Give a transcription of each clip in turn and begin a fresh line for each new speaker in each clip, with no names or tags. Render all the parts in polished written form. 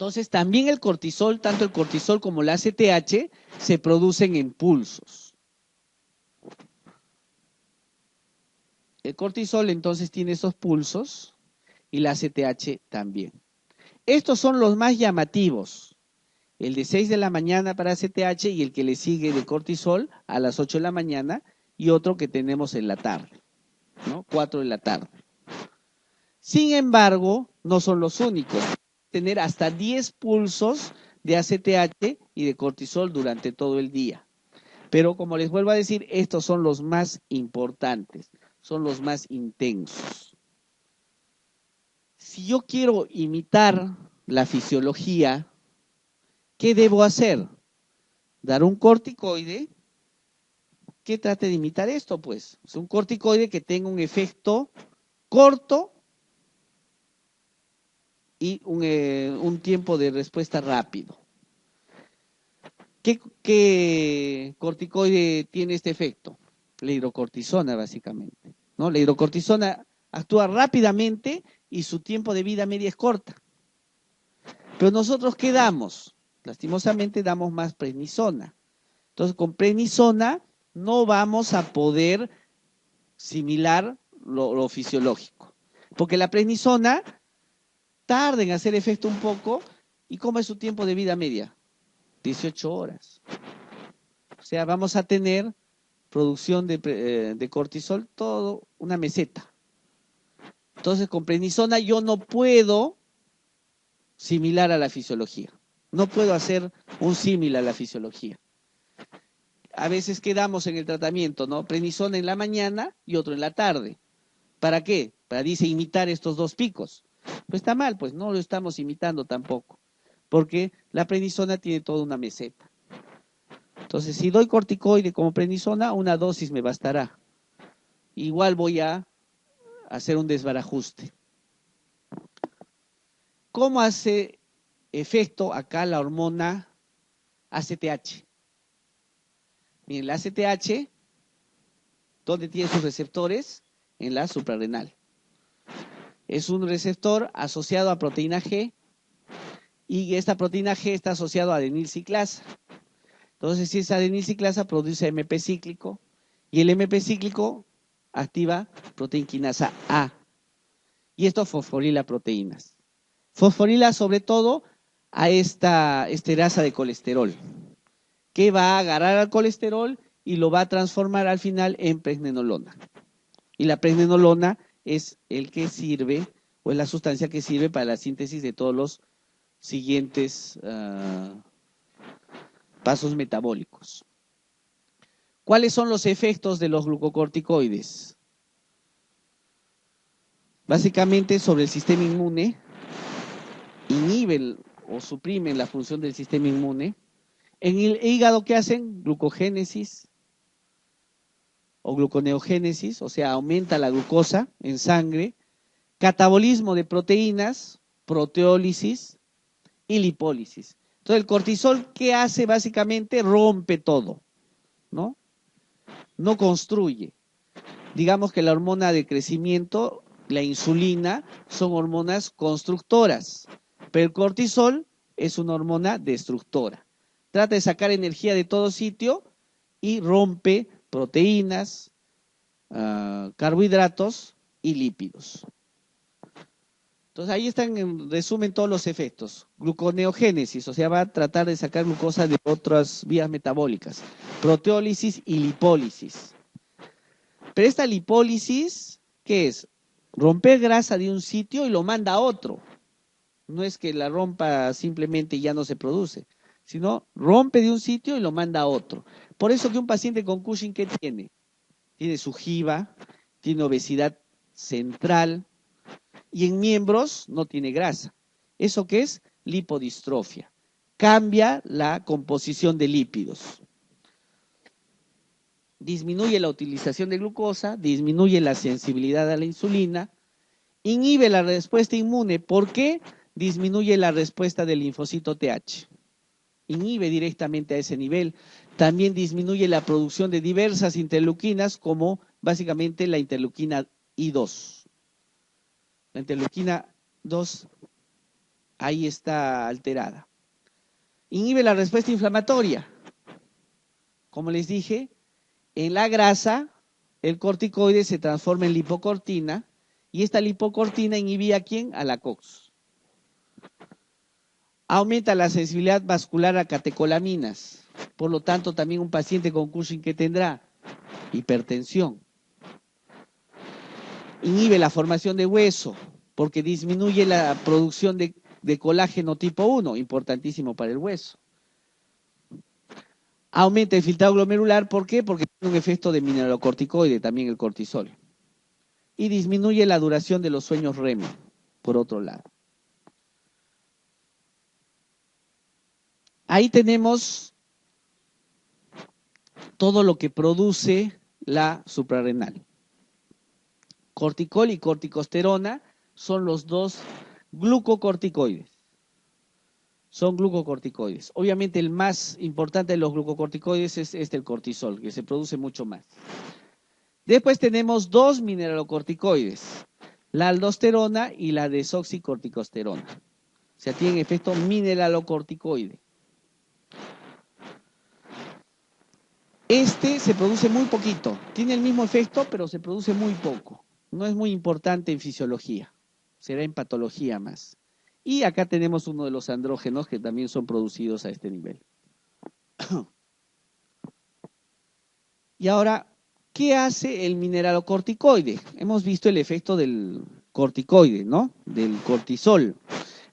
Entonces también el cortisol, tanto el cortisol como la ACTH, se producen en pulsos. El cortisol entonces tiene esos pulsos y la ACTH también. Estos son los más llamativos. El de 6 de la mañana para ACTH y el que le sigue de cortisol a las 8 de la mañana y otro que tenemos en la tarde, ¿no? 4 de la tarde. Sin embargo, no son los únicos. Tener hasta 10 pulsos de ACTH y de cortisol durante todo el día. Pero como les vuelvo a decir, estos son los más importantes, son los más intensos. Si yo quiero imitar la fisiología, ¿qué debo hacer? Dar un corticoide que trate de imitar esto, pues. Es un corticoide que tenga un efecto corto y un tiempo de respuesta rápido. ¿Qué corticoide tiene este efecto? La hidrocortisona, básicamente, ¿no? La hidrocortisona actúa rápidamente y su tiempo de vida media es corta. Pero nosotros, ¿qué damos? Lastimosamente damos más prednisona. Entonces, con prednisona no vamos a poder similar lo fisiológico. Porque la prednisona tarda en hacer efecto un poco. ¿Y cómo es su tiempo de vida media? 18 horas. O sea, vamos a tener producción de cortisol, todo una meseta. Entonces, con prednisona yo no puedo similar a la fisiología. No puedo hacer un símil a la fisiología. A veces quedamos en el tratamiento, ¿no? Prednisona en la mañana y otro en la tarde. ¿Para qué? Para, dice, imitar estos dos picos. Pues está mal, pues no lo estamos imitando tampoco. Porque la prednisona tiene toda una meseta. Entonces, si doy corticoide como prednisona, una dosis me bastará. Igual voy a hacer un desbarajuste. ¿Cómo hace efecto acá la hormona ACTH? Miren, la ACTH, ¿dónde tiene sus receptores? En la suprarrenal. Es un receptor asociado a proteína G y esta proteína G está asociada a adenilciclasa. Entonces, si esa adenilciclasa produce MP cíclico y el MP cíclico activa proteína quinasa A. Y esto fosforila proteínas. Fosforila sobre todo a esta esterasa de colesterol, que va a agarrar al colesterol y lo va a transformar al final en pregnenolona. Y la pregnenolona es el que sirve, o es la sustancia que sirve para la síntesis de todos los siguientes pasos metabólicos. ¿Cuáles son los efectos de los glucocorticoides? Básicamente sobre el sistema inmune, inhiben o suprimen la función del sistema inmune. En el hígado, ¿qué hacen? Glucogénesis o gluconeogénesis, o sea, aumenta la glucosa en sangre, catabolismo de proteínas, proteólisis y lipólisis. Entonces, el cortisol, ¿qué hace? Básicamente rompe todo, ¿no? No construye. Digamos que la hormona de crecimiento, la insulina, son hormonas constructoras, pero el cortisol es una hormona destructora. Trata de sacar energía de todo sitio y rompe proteínas, carbohidratos y lípidos. Entonces ahí están en resumen todos los efectos. Gluconeogénesis, o sea, va a tratar de sacar glucosa de otras vías metabólicas. Proteólisis y lipólisis. Pero esta lipólisis, ¿qué es? Romper grasa de un sitio y lo manda a otro. No es que la rompa simplemente y ya no se produce, sino rompe de un sitio y lo manda a otro. Por eso que un paciente con Cushing, ¿qué tiene? Tiene su jiba, tiene obesidad central y en miembros no tiene grasa. ¿Eso qué es? Lipodistrofia. Cambia la composición de lípidos. Disminuye la utilización de glucosa, disminuye la sensibilidad a la insulina, inhibe la respuesta inmune. ¿Por qué? Disminuye la respuesta del linfocito TH. Inhibe directamente a ese nivel. También disminuye la producción de diversas interleuquinas, como básicamente la interleuquina I2. La interleuquina 2 ahí está alterada. Inhibe la respuesta inflamatoria. Como les dije, en la grasa, el corticoide se transforma en lipocortina y esta lipocortina inhibe ¿a quién? A la COX. Aumenta la sensibilidad vascular a catecolaminas. Por lo tanto, también un paciente con Cushing que tendrá hipertensión. Inhibe la formación de hueso porque disminuye la producción de colágeno tipo 1, importantísimo para el hueso. Aumenta el filtrado glomerular, ¿por qué? Porque tiene un efecto de mineralocorticoide, también el cortisol. Y disminuye la duración de los sueños REM, por otro lado. Ahí tenemos todo lo que produce la suprarrenal. Corticol y corticosterona son los dos glucocorticoides. Son glucocorticoides. Obviamente el más importante de los glucocorticoides es el cortisol, que se produce mucho más. Después tenemos dos mineralocorticoides, la aldosterona y la desoxicorticosterona. O sea, tienen efecto mineralocorticoide. Este se produce muy poquito, tiene el mismo efecto, pero se produce muy poco. No es muy importante en fisiología, será en patología más. Y acá tenemos uno de los andrógenos que también son producidos a este nivel. Y ahora, ¿qué hace el mineralocorticoide? Hemos visto el efecto del corticoide, ¿no? Del cortisol.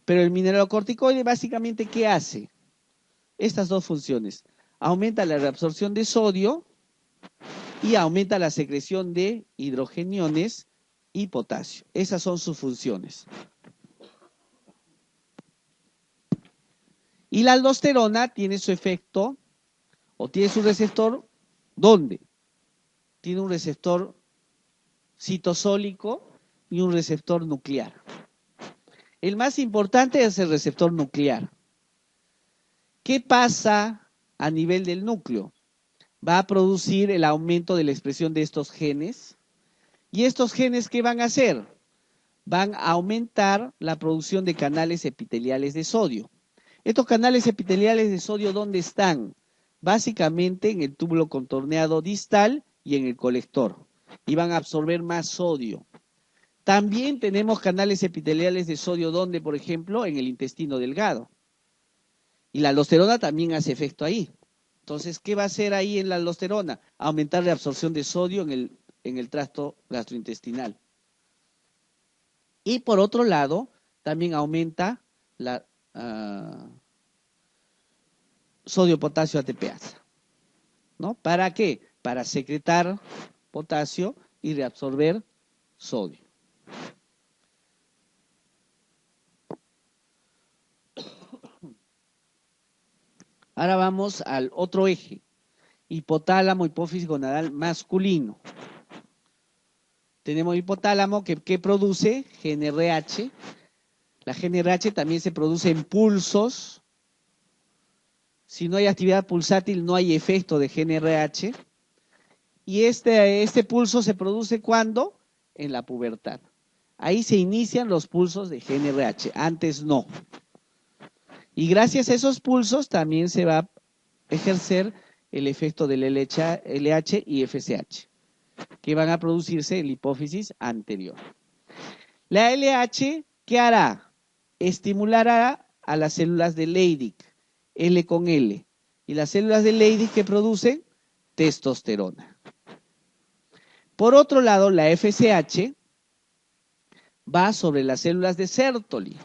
Pero el mineralocorticoide básicamente, ¿qué hace? Estas dos funciones. Aumenta la reabsorción de sodio y aumenta la secreción de hidrogeniones y potasio. Esas son sus funciones. Y la aldosterona tiene su efecto, o tiene su receptor, ¿dónde? Tiene un receptor citosólico y un receptor nuclear. El más importante es el receptor nuclear. ¿Qué pasa a nivel del núcleo? Va a producir el aumento de la expresión de estos genes. ¿Y estos genes qué van a hacer? Van a aumentar la producción de canales epiteliales de sodio. Estos canales epiteliales de sodio, ¿dónde están? Básicamente en el túbulo contorneado distal y en el colector. Y van a absorber más sodio. También tenemos canales epiteliales de sodio, ¿dónde? Por ejemplo, en el intestino delgado. Y la aldosterona también hace efecto ahí. Entonces, ¿qué va a hacer ahí en la aldosterona? Aumentar la absorción de sodio en el tracto gastrointestinal. Y por otro lado, también aumenta la sodio-potasio ATPasa. ¿No? ¿Para qué? Para secretar potasio y reabsorber sodio. Ahora vamos al otro eje, hipotálamo, hipófisis gonadal masculino. Tenemos hipotálamo que produce GnRH. La GnRH también se produce en pulsos. Si no hay actividad pulsátil, no hay efecto de GnRH. Y este pulso se produce ¿cuándo? En la pubertad. Ahí se inician los pulsos de GnRH, antes no. Y gracias a esos pulsos también se va a ejercer el efecto del LH y FSH, que van a producirse en la hipófisis anterior. La LH, ¿qué hará? Estimulará a las células de Leydig, L con L. Y las células de Leydig que producen testosterona. Por otro lado, la FSH va sobre las células de Sertoli.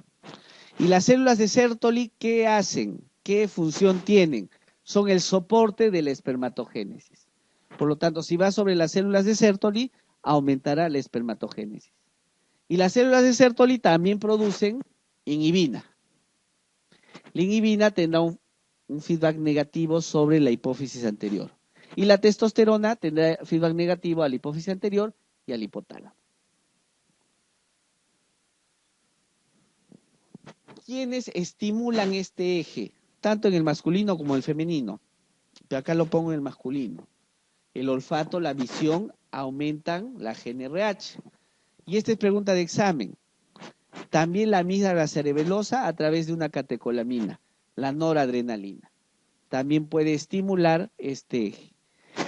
Y las células de Sertoli, ¿qué hacen? ¿Qué función tienen? Son el soporte de la espermatogénesis. Por lo tanto, si va sobre las células de Sertoli, aumentará la espermatogénesis. Y las células de Sertoli también producen inhibina. La inhibina tendrá un feedback negativo sobre la hipófisis anterior. Y la testosterona tendrá feedback negativo a la hipófisis anterior y al hipotálamo. ¿Quiénes estimulan este eje? Tanto en el masculino como en el femenino. Pero acá lo pongo en el masculino. El olfato, la visión aumentan la GnRH. Y esta es pregunta de examen. también la amígdala cerebelosa a través de una catecolamina, la noradrenalina. También puede estimular este eje.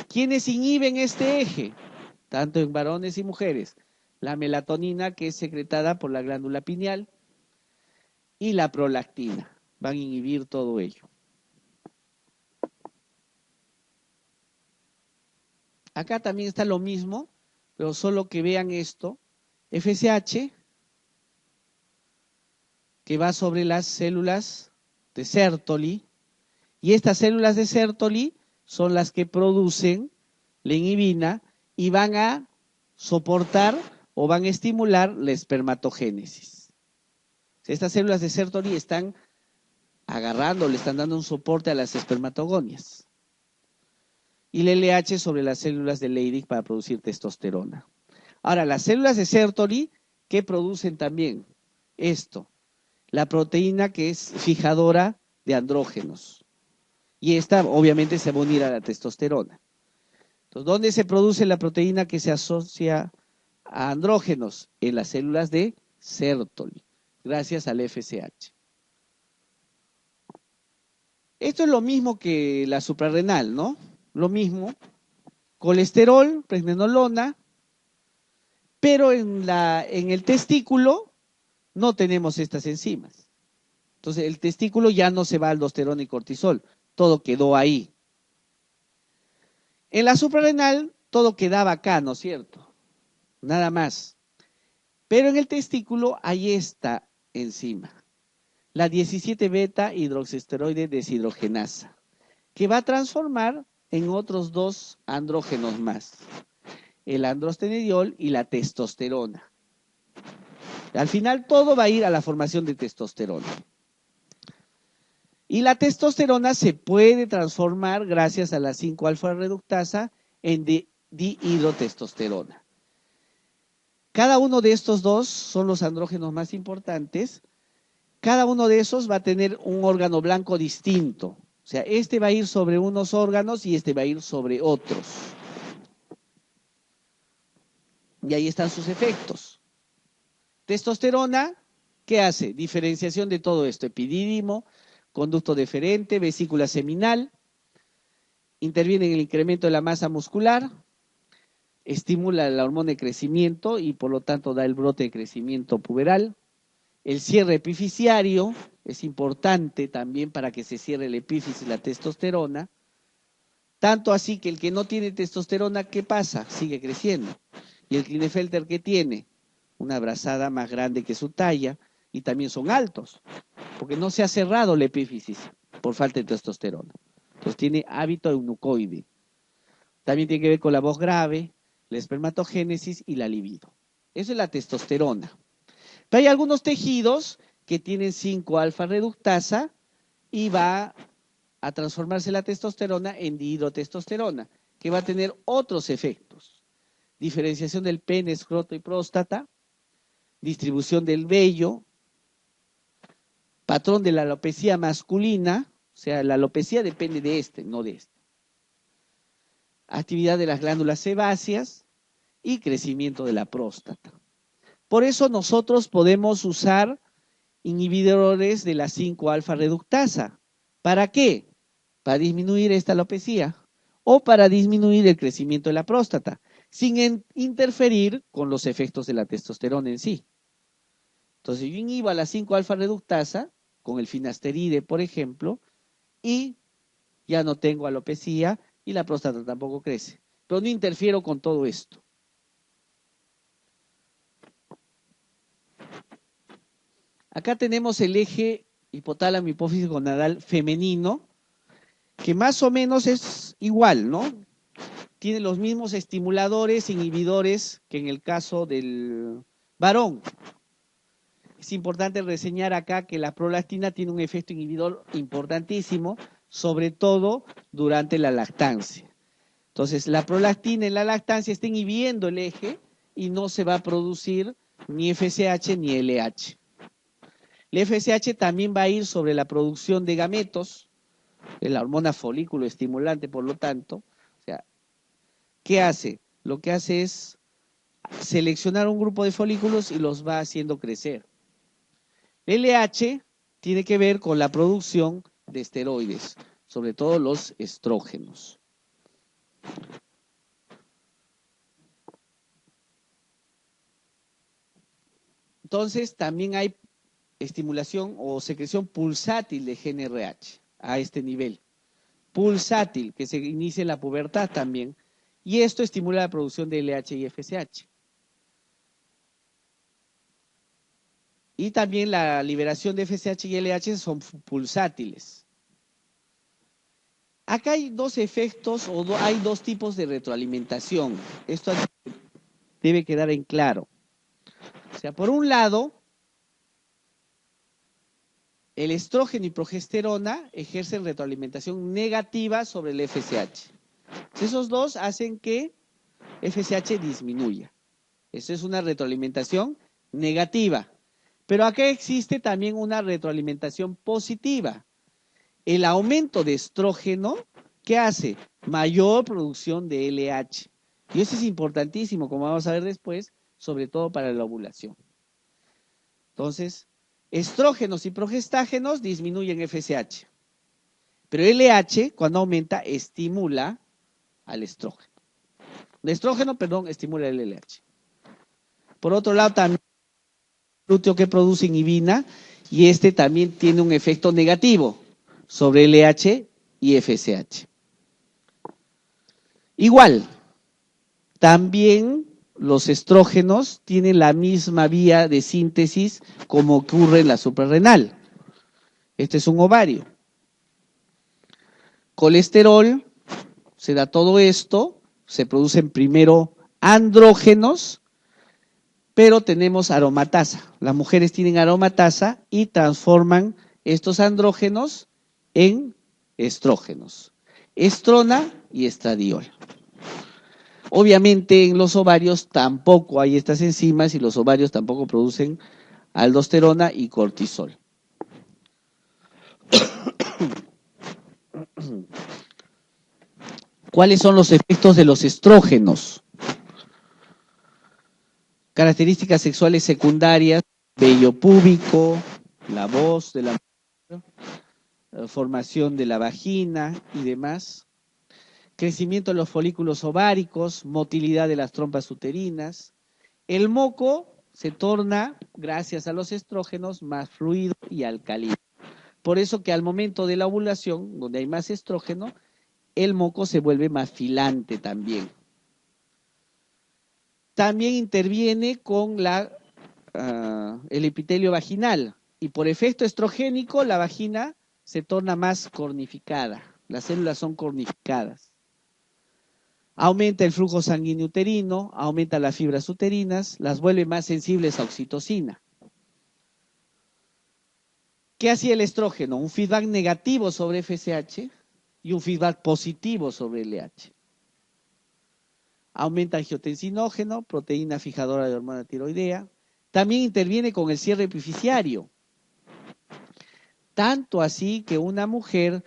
¿Quiénes inhiben este eje? Tanto en varones y mujeres. La melatonina, que es secretada por la glándula pineal, y la prolactina. Van a inhibir todo ello. Acá también está lo mismo, pero solo que vean esto. FSH, que va sobre las células de Sertoli, y estas células de Sertoli son las que producen la inhibina y van a soportar o van a estimular la espermatogénesis. Estas células de Sertoli están agarrando, le están dando un soporte a las espermatogonias. Y el LH sobre las células de Leydig para producir testosterona. Ahora, las células de Sertoli, ¿qué producen también? Esto, la proteína que es fijadora de andrógenos. Y esta obviamente se va a unir a la testosterona. Entonces, ¿dónde se produce la proteína que se asocia a andrógenos? En las células de Sertoli, gracias al FSH. Esto es lo mismo que la suprarrenal, ¿no? Lo mismo, colesterol, pregnenolona, pero en el testículo no tenemos estas enzimas. Entonces, el testículo ya no se va a aldosterona y cortisol, todo quedó ahí. En la suprarrenal, todo quedaba acá, ¿no es cierto? Nada más. Pero en el testículo hay esta enzima, la 17 beta hidroxiesteroide deshidrogenasa, que va a transformar en otros dos andrógenos más, el androstenediol y la testosterona. Al final todo va a ir a la formación de testosterona. Y la testosterona se puede transformar gracias a la 5-alfa reductasa en dihidrotestosterona. Cada uno de estos dos son los andrógenos más importantes. Cada uno de esos va a tener un órgano blanco distinto. O sea, este va a ir sobre unos órganos y este va a ir sobre otros. Y ahí están sus efectos. Testosterona, ¿qué hace? Diferenciación de todo esto, epidídimo, conducto deferente, vesícula seminal, interviene en el incremento de la masa muscular, estimula la hormona de crecimiento y por lo tanto da el brote de crecimiento puberal. El cierre epifisiario es importante también para que se cierre el epífisis y la testosterona. Tanto así que el que no tiene testosterona, ¿qué pasa? Sigue creciendo. Y el Klinefelter, ¿qué tiene? Una brazada más grande que su talla y también son altos, porque no se ha cerrado el epífisis por falta de testosterona. Entonces tiene hábito eunucoide. También tiene que ver con la voz grave, la espermatogénesis y la libido. Eso es la testosterona. Pero hay algunos tejidos que tienen 5-alfa reductasa y va a transformarse la testosterona en dihidrotestosterona, que va a tener otros efectos. Diferenciación del pene, escroto y próstata, distribución del vello, patrón de la alopecia masculina, o sea, la alopecia depende de este, no de este. Actividad de las glándulas sebáceas y crecimiento de la próstata. Por eso nosotros podemos usar inhibidores de la 5-alfa reductasa. ¿Para qué? Para disminuir esta alopecia o para disminuir el crecimiento de la próstata, sin interferir con los efectos de la testosterona en sí. Entonces yo inhibo a la 5-alfa reductasa con el finasteride, por ejemplo, y ya no tengo alopecia y la próstata tampoco crece. Pero no interfiero con todo esto. Acá tenemos el eje hipotálamo hipófisis gonadal femenino, que más o menos es igual, ¿no? Tiene los mismos estimuladores, inhibidores que en el caso del varón. Es importante reseñar acá que la prolactina tiene un efecto inhibidor importantísimo, sobre todo durante la lactancia. Entonces, la prolactina en la lactancia está inhibiendo el eje y no se va a producir ni FSH ni LH. El FSH también va a ir sobre la producción de gametos, de la hormona folículo estimulante, por lo tanto. O sea, ¿qué hace? Lo que hace es seleccionar un grupo de folículos y los va haciendo crecer. LH tiene que ver con la producción de esteroides, sobre todo los estrógenos. Entonces, también hay estimulación o secreción pulsátil de GnRH a este nivel. Pulsátil, que se inicia en la pubertad también, y esto estimula la producción de LH y FSH. Y también la liberación de FSH y LH son pulsátiles. Acá hay dos efectos o hay dos tipos de retroalimentación. Esto debe quedar en claro. O sea, por un lado, el estrógeno y progesterona ejercen retroalimentación negativa sobre el FSH. Esos dos hacen que FSH disminuya. Eso es una retroalimentación negativa. Pero acá existe también una retroalimentación positiva. El aumento de estrógeno, ¿qué hace? Mayor producción de LH. Y eso es importantísimo, como vamos a ver después, sobre todo para la ovulación. Entonces, estrógenos y progestágenos disminuyen FSH. Pero LH, cuando aumenta, estimula al estrógeno. El estrógeno, perdón, estimula el LH. Por otro lado, también el glúteo que produce inhibina, y este también tiene un efecto negativo sobre LH y FSH. Igual, también los estrógenos tienen la misma vía de síntesis como ocurre en la suprarrenal. Este es un ovario. Colesterol, se da todo esto, se producen primero andrógenos, pero tenemos aromatasa. Las mujeres tienen aromatasa y transforman estos andrógenos en estrógenos. Estrona y estradiol. Obviamente en los ovarios tampoco hay estas enzimas y los ovarios tampoco producen aldosterona y cortisol. ¿Cuáles son los efectos de los estrógenos? Características sexuales secundarias, vello púbico, la voz de la mujer, formación de la vagina y demás, crecimiento de los folículos ováricos, motilidad de las trompas uterinas. El moco se torna, gracias a los estrógenos, más fluido y alcalino. Por eso que al momento de la ovulación, donde hay más estrógeno, el moco se vuelve más filante también. También interviene con el epitelio vaginal y por efecto estrogénico la vagina se torna más cornificada, las células son cornificadas. Aumenta el flujo sanguíneo uterino, aumenta las fibras uterinas, las vuelve más sensibles a oxitocina. ¿Qué hacía el estrógeno? Un feedback negativo sobre FSH y un feedback positivo sobre LH. Aumenta angiotensinógeno, proteína fijadora de hormona tiroidea. También interviene con el cierre epificiario. Tanto así que una mujer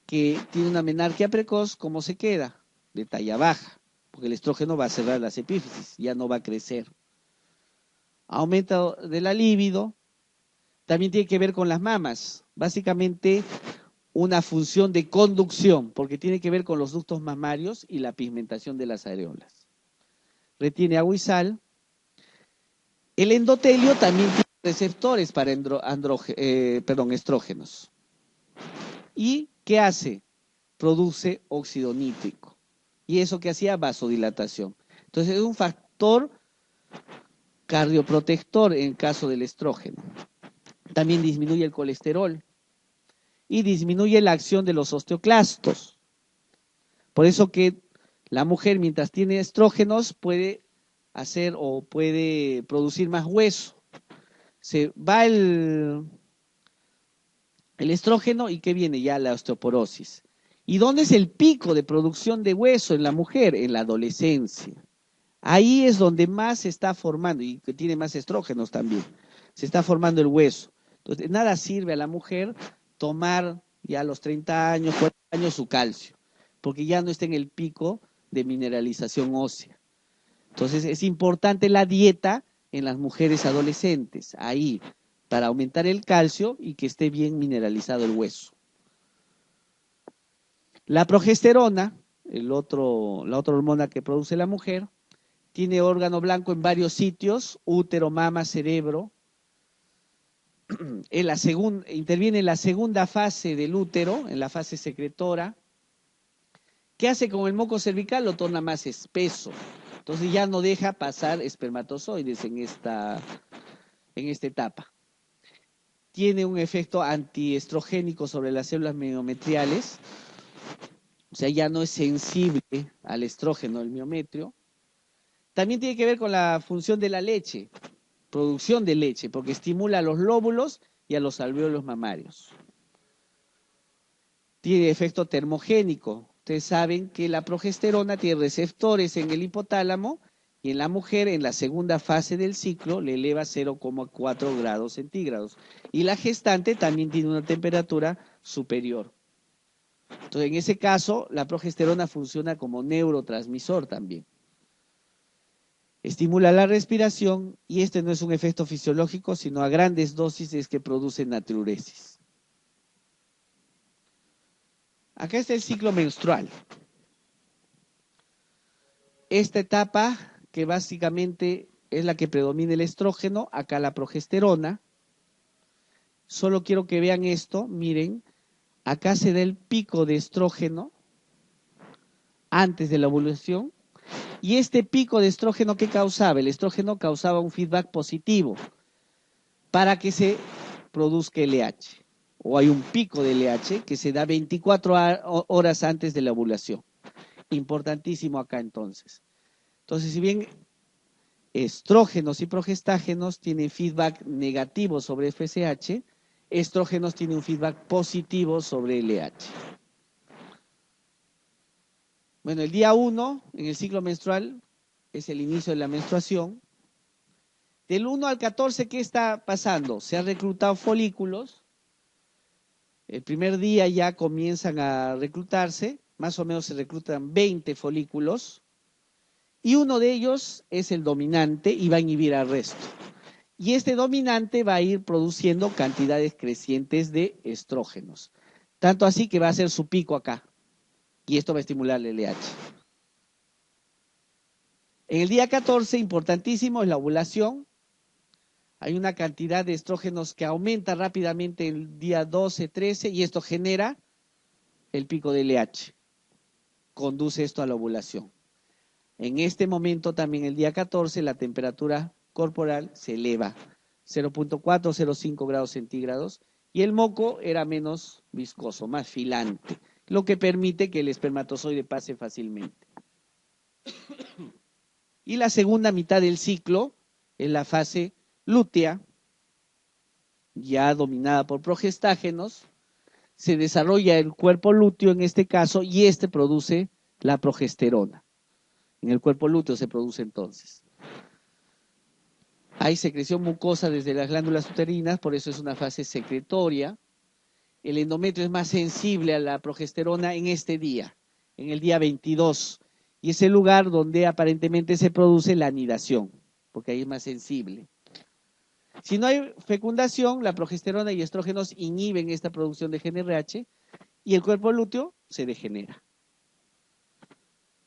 que tiene una menarquia precoz, ¿cómo se queda? De talla baja, porque el estrógeno va a cerrar las epífisis, ya no va a crecer. Aumento de la libido, también tiene que ver con las mamas, básicamente una función de conducción, porque tiene que ver con los ductos mamarios y la pigmentación de las areolas. Retiene agua y sal. El endotelio también tiene receptores para estrógenos. ¿Y qué hace? Produce óxido nítrico. ¿Y eso qué hacía? Vasodilatación. Entonces es un factor cardioprotector en caso del estrógeno. También disminuye el colesterol y disminuye la acción de los osteoclastos. Por eso que la mujer, mientras tiene estrógenos, puede hacer o puede producir más hueso. Se va el estrógeno y ¿qué viene? Ya la osteoporosis. ¿Y dónde es el pico de producción de hueso en la mujer? En la adolescencia. Ahí es donde más se está formando y que tiene más estrógenos también. Se está formando el hueso. Entonces, nada sirve a la mujer tomar ya a los 30 años, 40 años su calcio, porque ya no está en el pico de mineralización ósea. Entonces, es importante la dieta en las mujeres adolescentes, ahí, para aumentar el calcio y que esté bien mineralizado el hueso. La progesterona, la otra hormona que produce la mujer, tiene órgano blanco en varios sitios, útero, mama, cerebro. Interviene en la segunda fase del útero, en la fase secretora. ¿Qué hace con el moco cervical? Lo torna más espeso. Entonces ya no deja pasar espermatozoides en esta etapa. Tiene un efecto antiestrogénico sobre las células miometriales, o sea, ya no es sensible al estrógeno, el miometrio. También tiene que ver con la función de la leche, producción de leche, porque estimula a los lóbulos y a los alvéolos mamarios. Tiene efecto termogénico. Ustedes saben que la progesterona tiene receptores en el hipotálamo y en la mujer en la segunda fase del ciclo le eleva 0,4 grados centígrados. Y la gestante también tiene una temperatura superior. Entonces, en ese caso, la progesterona funciona como neurotransmisor también. Estimula la respiración y este no es un efecto fisiológico, sino a grandes dosis es que produce natriuresis. Acá está el ciclo menstrual. Esta etapa, que básicamente es la que predomina el estrógeno, acá la progesterona. Solo quiero que vean esto, miren, acá se da el pico de estrógeno antes de la ovulación. Y este pico de estrógeno, ¿qué causaba? El estrógeno causaba un feedback positivo para que se produzca LH. O hay un pico de LH que se da 24 horas antes de la ovulación. Importantísimo acá entonces. Entonces, si bien estrógenos y progestágenos tienen feedback negativo sobre FSH, estrógenos tienen un feedback positivo sobre LH. Bueno, el día 1 en el ciclo menstrual es el inicio de la menstruación. Del 1 al 14, ¿qué está pasando? Se han reclutado folículos. El primer día ya comienzan a reclutarse, más o menos se reclutan 20 folículos. Y uno de ellos es el dominante y va a inhibir al resto. Y este dominante va a ir produciendo cantidades crecientes de estrógenos. Tanto así que va a hacer su pico acá. Y esto va a estimular el LH. En el día 14, importantísimo, es la ovulación. Hay una cantidad de estrógenos que aumenta rápidamente el día 12, 13 y esto genera el pico de LH. Conduce esto a la ovulación. En este momento también el día 14 la temperatura corporal se eleva 0,4, 0,5 grados centígrados y el moco era menos viscoso, más filante, lo que permite que el espermatozoide pase fácilmente. Y la segunda mitad del ciclo es la fase lútea, ya dominada por progestágenos, se desarrolla el cuerpo lúteo en este caso y este produce la progesterona. En el cuerpo lúteo se produce entonces. Hay secreción mucosa desde las glándulas uterinas, por eso es una fase secretoria. El endometrio es más sensible a la progesterona en este día, en el día 22. Y es el lugar donde aparentemente se produce la anidación, porque ahí es más sensible. Si no hay fecundación, la progesterona y estrógenos inhiben esta producción de GnRH y el cuerpo lúteo se degenera.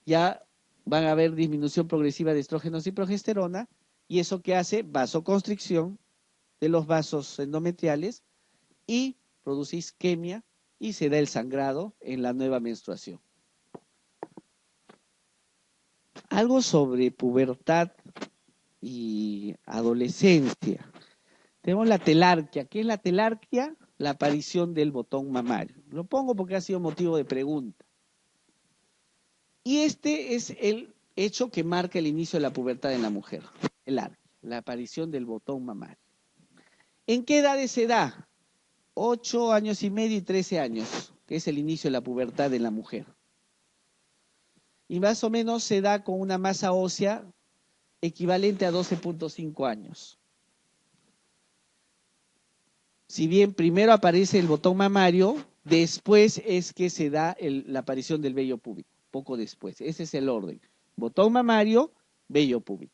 Ya van a haber disminución progresiva de estrógenos y progesterona, y eso que hace vasoconstricción de los vasos endometriales y produce isquemia y se da el sangrado en la nueva menstruación. Algo sobre pubertad y adolescencia. Tenemos la telarquía. ¿Qué es la telarquía? La aparición del botón mamario. Lo pongo porque ha sido motivo de pregunta. Y este es el hecho que marca el inicio de la pubertad en la mujer. La aparición del botón mamario. ¿En qué edades se da? 8 años y medio y 13 años, que es el inicio de la pubertad en la mujer. Y más o menos se da con una masa ósea equivalente a 12,5 años. Si bien primero aparece el botón mamario, después es que se da la aparición del vello púbico, poco después. Ese es el orden. Botón mamario, vello púbico.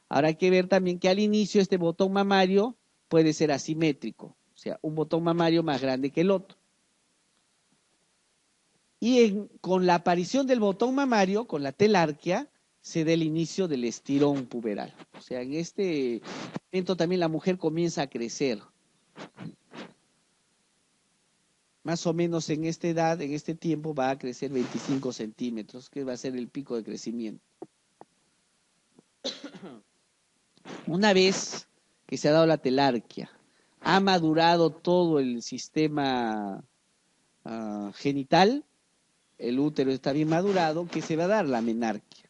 Ahora hay que ver también que al inicio este botón mamario puede ser asimétrico, o sea, un botón mamario más grande que el otro. Y con la aparición del botón mamario, con la telarquía, se da el inicio del estirón puberal. O sea, en este momento también la mujer comienza a crecer. Más o menos en esta edad, en este tiempo, va a crecer 25 centímetros, que va a ser el pico de crecimiento. Una vez que se ha dado la telarquía, ha madurado todo el sistema genital, el útero está bien madurado, que se va a dar la menarquia,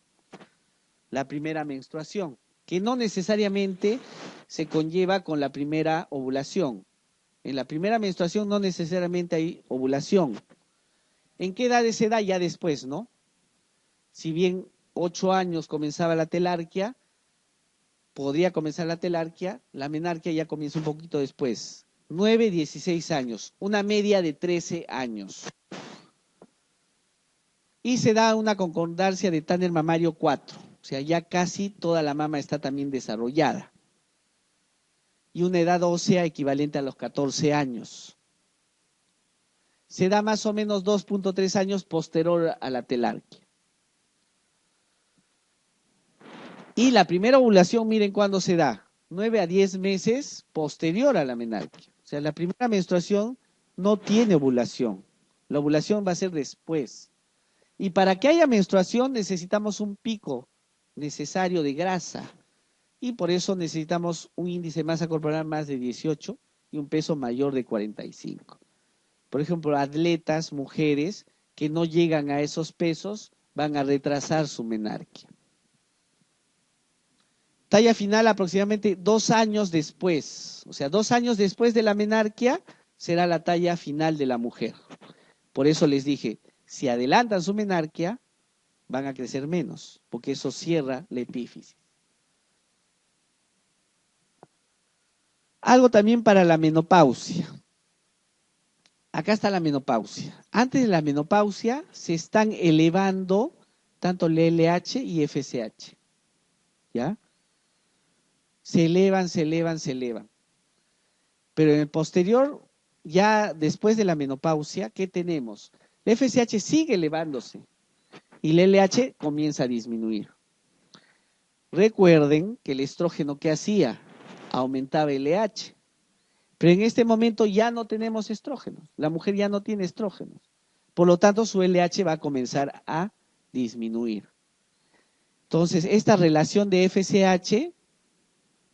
la primera menstruación, que no necesariamente se conlleva con la primera ovulación. En la primera menstruación no necesariamente hay ovulación. ¿En qué edades se da? Ya después, ¿no? Si bien 8 años comenzaba la telarquía, podría comenzar la telarquía, la menarquia ya comienza un poquito después. 9, 16 años, una media de 13 años. Y se da una concordancia de Tanner mamario 4, o sea, ya casi toda la mama está también desarrollada. Y una edad ósea equivalente a los 14 años. Se da más o menos 2.3 años posterior a la telarquía. Y la primera ovulación, miren cuándo se da, 9 a 10 meses posterior a la menarquia. O sea, la primera menstruación no tiene ovulación. La ovulación va a ser después. Y para que haya menstruación necesitamos un pico necesario de grasa. Y por eso necesitamos un índice de masa corporal más de 18 y un peso mayor de 45. Por ejemplo, atletas, mujeres que no llegan a esos pesos van a retrasar su menarquia. Talla final aproximadamente 2 años después. O sea, 2 años después de la menarquia será la talla final de la mujer. Por eso les dije, si adelantan su menarquia, van a crecer menos, porque eso cierra la epífisis. Algo también para la menopausia. Acá está la menopausia. Antes de la menopausia se están elevando tanto el LH y FSH. ¿Ya? Se elevan, se elevan, se elevan. Pero en el posterior, ya después de la menopausia, ¿qué tenemos? El FSH sigue elevándose y el LH comienza a disminuir. Recuerden que el estrógeno, ¿qué hacía? Aumentaba el LH. Pero en este momento ya no tenemos estrógenos. La mujer ya no tiene estrógenos. Por lo tanto, su LH va a comenzar a disminuir. Entonces, esta relación de FSH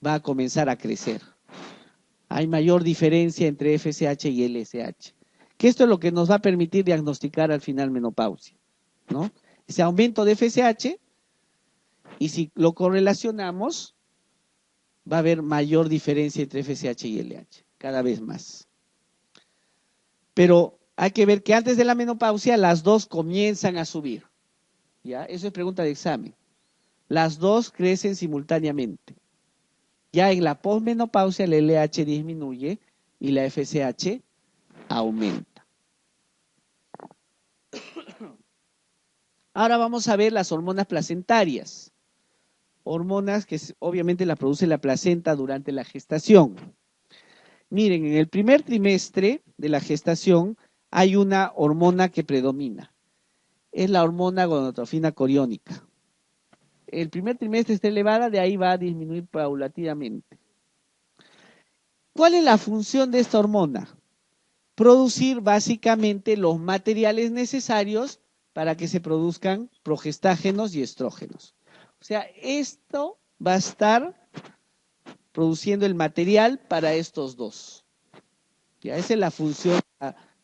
va a comenzar a crecer. Hay mayor diferencia entre FSH y LSH. Que esto es lo que nos va a permitir diagnosticar al final menopausia, ¿no? Ese aumento de FSH, y si lo correlacionamos, va a haber mayor diferencia entre FSH y LH, cada vez más. Pero hay que ver que antes de la menopausia las dos comienzan a subir. ¿Ya? Eso es pregunta de examen. Las dos crecen simultáneamente. Ya en la posmenopausia el LH disminuye y la FSH aumenta. Ahora vamos a ver las hormonas placentarias. Hormonas que obviamente las produce la placenta durante la gestación. Miren, en el primer trimestre de la gestación hay una hormona que predomina. Es la hormona gonadotrofina coriónica. El primer trimestre está elevada, de ahí va a disminuir paulatinamente. ¿Cuál es la función de esta hormona? Producir básicamente los materiales necesarios para que se produzcan progestágenos y estrógenos. O sea, esto va a estar produciendo el material para estos dos. Ya, esa es la función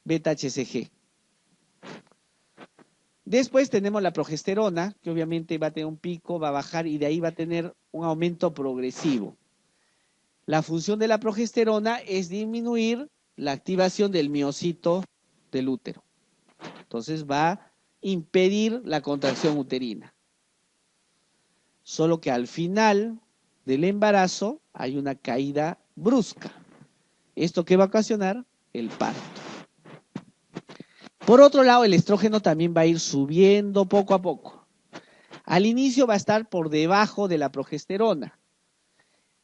beta-HCG. Después tenemos la progesterona, que obviamente va a tener un pico, va a bajar y de ahí va a tener un aumento progresivo. La función de la progesterona es disminuir la activación del miocito del útero. Entonces va a impedir la contracción uterina. Solo que al final del embarazo hay una caída brusca. ¿Esto qué va a ocasionar? El parto. Por otro lado, el estrógeno también va a ir subiendo poco a poco. Al inicio va a estar por debajo de la progesterona.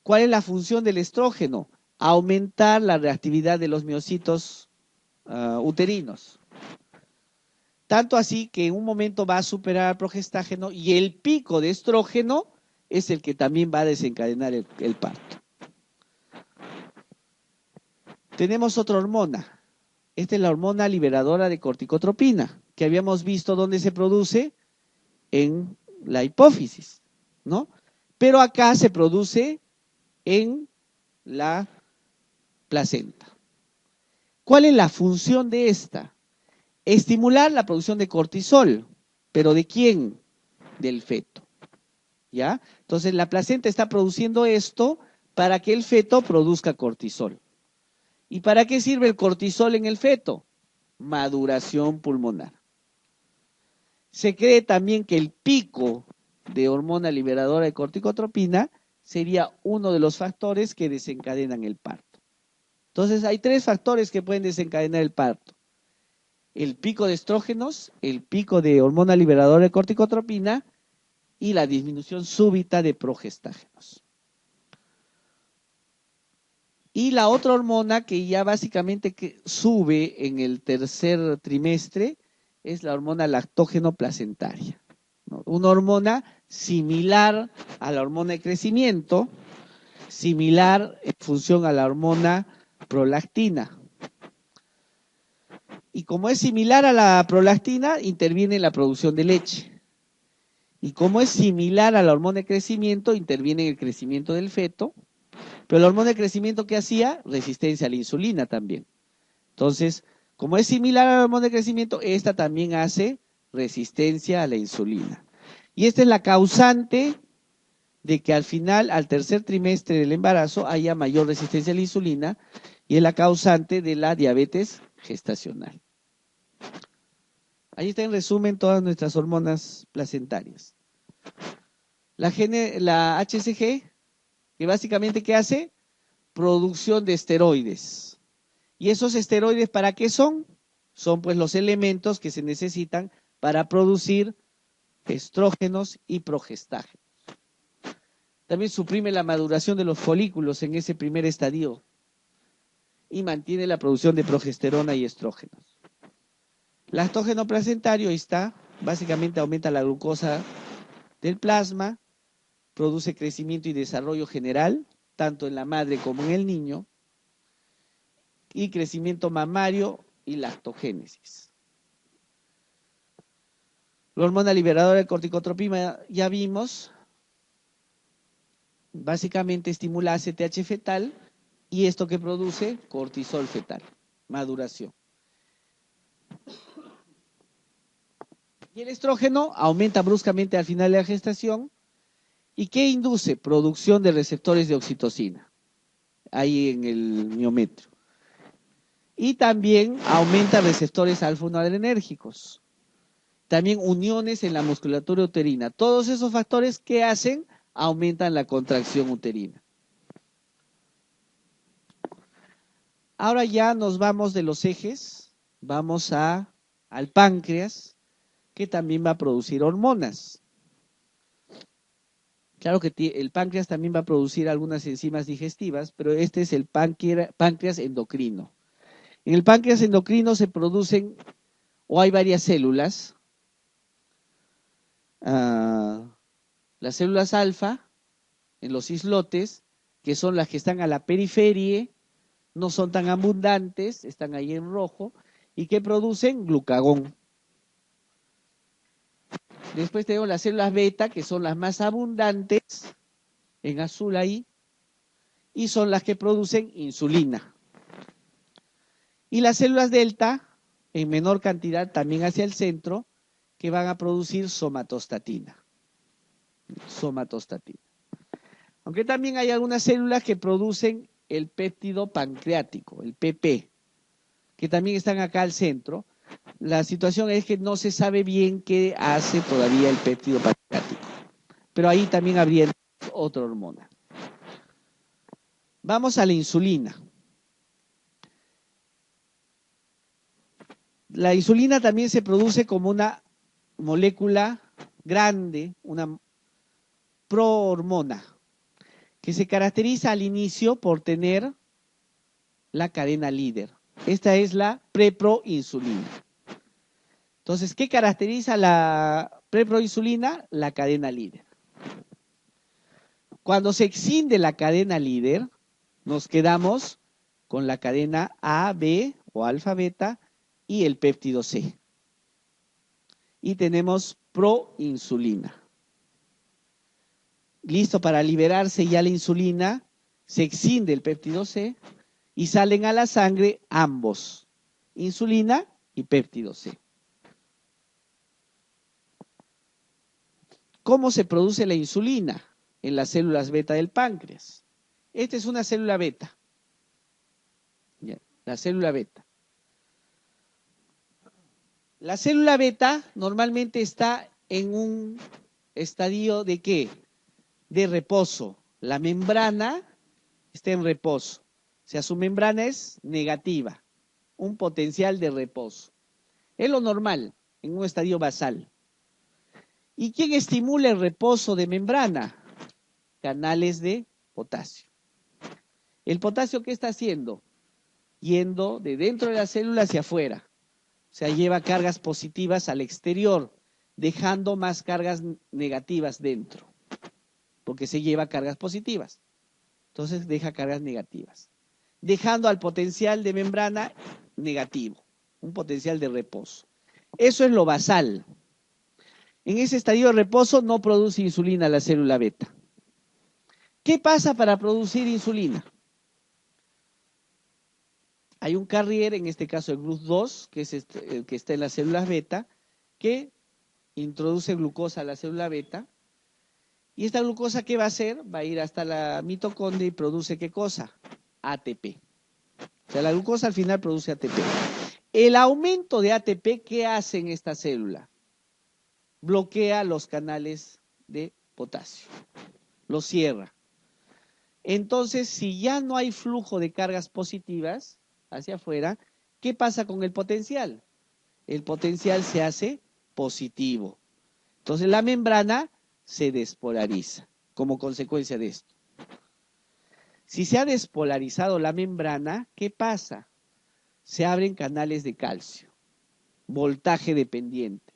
¿Cuál es la función del estrógeno? aumentar la reactividad de los miocitos uterinos. Tanto así que en un momento va a superar al progestágeno y el pico de estrógeno es el que también va a desencadenar el parto. Tenemos otra hormona. Esta es la hormona liberadora de corticotropina, que habíamos visto dónde se produce en la hipófisis, ¿no? Pero acá se produce en la placenta. ¿Cuál es la función de esta? Estimular la producción de cortisol, pero ¿de quién? Del feto, ¿ya? Entonces la placenta está produciendo esto para que el feto produzca cortisol. ¿Y para qué sirve el cortisol en el feto? Maduración pulmonar. Se cree también que el pico de hormona liberadora de corticotropina sería uno de los factores que desencadenan el parto. Entonces hay 3 factores que pueden desencadenar el parto: el pico de estrógenos, el pico de hormona liberadora de corticotropina y la disminución súbita de progestágenos. Y la otra hormona que ya básicamente sube en el tercer trimestre es la hormona lactógeno placentaria, ¿no? Una hormona similar a la hormona de crecimiento, similar en función a la hormona prolactina. Y como es similar a la prolactina, interviene en la producción de leche. Y como es similar a la hormona de crecimiento, interviene en el crecimiento del feto. Pero la hormona de crecimiento, ¿qué hacía? Resistencia a la insulina también. Entonces, como es similar a la hormona de crecimiento, esta también hace resistencia a la insulina. Y esta es la causante de que al final, al tercer trimestre del embarazo, haya mayor resistencia a la insulina y es la causante de la diabetes gestacional. Ahí está en resumen todas nuestras hormonas placentarias. La HCG, que básicamente ¿qué hace? Producción de esteroides. ¿Y esos esteroides para qué son? Son pues los elementos que se necesitan para producir estrógenos y progestágenos. También suprime la maduración de los folículos en ese primer estadio y mantiene la producción de progesterona y estrógenos. Lactógeno placentario, ahí está, básicamente aumenta la glucosa del plasma, produce crecimiento y desarrollo general, tanto en la madre como en el niño, y crecimiento mamario y lactogénesis. La hormona liberadora de corticotropina ya vimos, básicamente estimula ACTH fetal y esto que produce cortisol fetal, maduración. Y el estrógeno aumenta bruscamente al final de la gestación. ¿Y qué induce? Producción de receptores de oxitocina, ahí en el miometrio. Y también aumenta receptores alfa-1 adrenérgicos. También uniones en la musculatura uterina. Todos esos factores, ¿qué hacen? Aumentan la contracción uterina. Ahora ya nos vamos de los ejes, vamos al páncreas, que también va a producir hormonas. Claro que el páncreas también va a producir algunas enzimas digestivas, pero este es el páncreas endocrino. En el páncreas endocrino se producen, o hay varias células, las células alfa, en los islotes, que son las que están a la periferia, no son tan abundantes, están ahí en rojo, y que producen glucagón. Después tenemos las células beta, que son las más abundantes, en azul ahí, y son las que producen insulina. Y las células delta, en menor cantidad también hacia el centro, que van a producir somatostatina. Somatostatina. Aunque también hay algunas células que producen el péptido pancreático, el PP, que también están acá al centro. La situación es que no se sabe bien qué hace todavía el péptido pancreático, pero ahí también habría otra hormona. Vamos a la insulina. La insulina también se produce como una molécula grande, una prohormona, que se caracteriza al inicio por tener la cadena líder. Esta es la preproinsulina. Entonces, ¿qué caracteriza la preproinsulina? La cadena líder. Cuando se escinde la cadena líder, nos quedamos con la cadena A, B o alfa beta y el péptido C. Y tenemos proinsulina. Listo para liberarse ya la insulina, se escinde el péptido C y salen a la sangre ambos, insulina y péptido C. ¿Cómo se produce la insulina? En las células beta del páncreas. Esta es una célula beta. La célula beta. La célula beta normalmente está en un estadio de ¿qué? De reposo. La membrana está en reposo. O sea, su membrana es negativa. Un potencial de reposo. Es lo normal en un estadio basal. ¿Y quién estimula el reposo de membrana? Canales de potasio. ¿El potasio qué está haciendo? Yendo de dentro de la célula hacia afuera. O sea, lleva cargas positivas al exterior, dejando más cargas negativas dentro, porque se lleva cargas positivas. Entonces deja cargas negativas, dejando al potencial de membrana negativo, un potencial de reposo. Eso es lo basal. En ese estadio de reposo no produce insulina la célula beta. ¿Qué pasa para producir insulina? Hay un carrier, en este caso el GLUT2, que es el que está en las células beta, que introduce glucosa a la célula beta. ¿Y esta glucosa qué va a hacer? Va a ir hasta la mitocondria y produce ¿qué cosa? ATP. O sea, la glucosa al final produce ATP. El aumento de ATP, ¿qué hace en esta célula? Bloquea los canales de potasio, los cierra. Entonces, si ya no hay flujo de cargas positivas hacia afuera, ¿qué pasa con el potencial? El potencial se hace positivo. Entonces, la membrana se despolariza como consecuencia de esto. Si se ha despolarizado la membrana, ¿qué pasa? Se abren canales de calcio, voltaje dependientes.